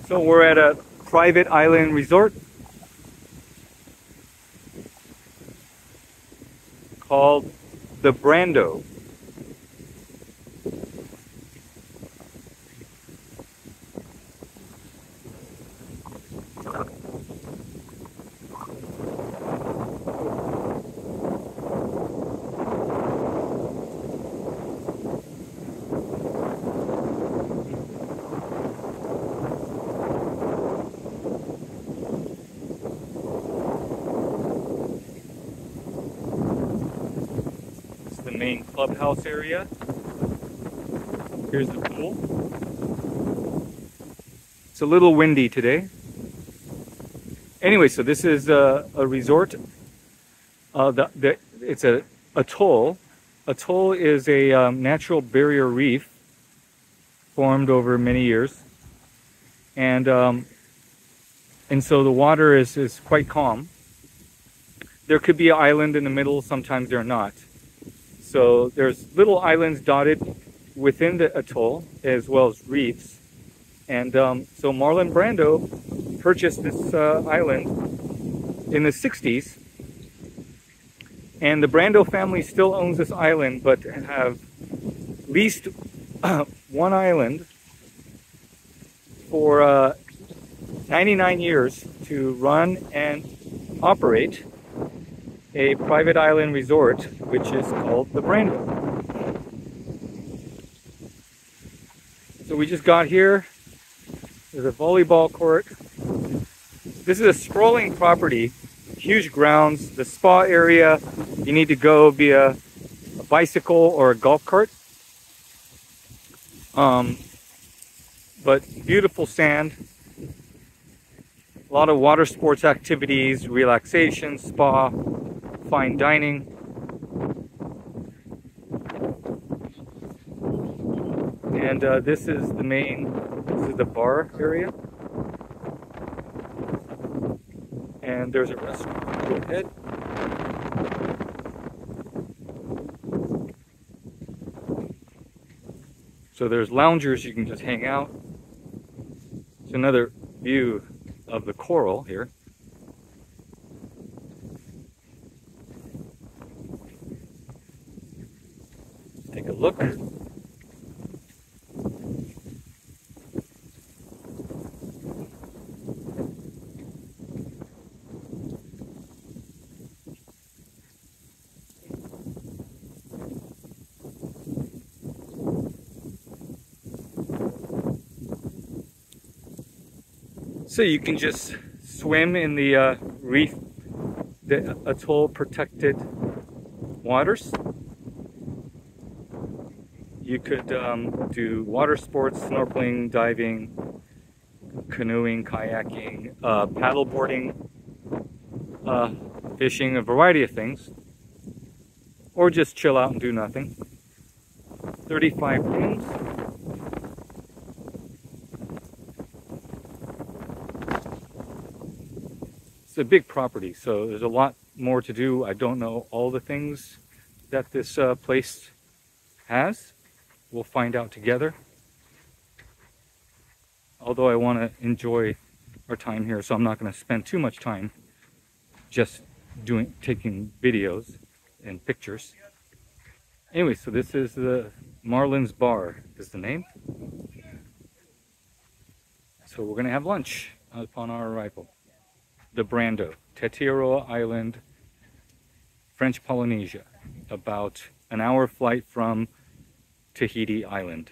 So we're at a private island resort called the Brando. The main clubhouse area. Here's the pool. It's a little windy today. Anyway, so this is a resort. It's a atoll. Atoll is a natural barrier reef formed over many years, and so the water is quite calm. There could be an island in the middle. Sometimes they're not. So there's little islands dotted within the atoll as well as reefs. And so Marlon Brando purchased this island in the 60s. And the Brando family still owns this island, but have leased one island for 99 years to run and operate a private island resort, which is called the Brando. So we just got here. There's a volleyball court. This is a sprawling property, huge grounds. The spa area, you need to go via a bicycle or a golf cart. But beautiful sand. A lot of water sports activities, relaxation, spa, fine dining. And this is the bar area. And there's a restaurant. Go ahead. So there's loungers, you can just hang out. It's another view of the coral here. Take a look. So you can just swim in the reef, the atoll protected waters. You could do water sports, snorkeling, diving, canoeing, kayaking, paddle boarding, fishing, a variety of things. Or just chill out and do nothing. 35 rooms. It's a big property, so there's a lot more to do. I don't know all the things that this place has. We'll find out together. Although I want to enjoy our time here, so I'm not going to spend too much time just taking videos and pictures. Anyway, so this is the Marlon's Bar is the name. So we're going to have lunch upon our arrival. The Brando, Tetiaroa Island, French Polynesia, about an hour flight from Tahiti Island.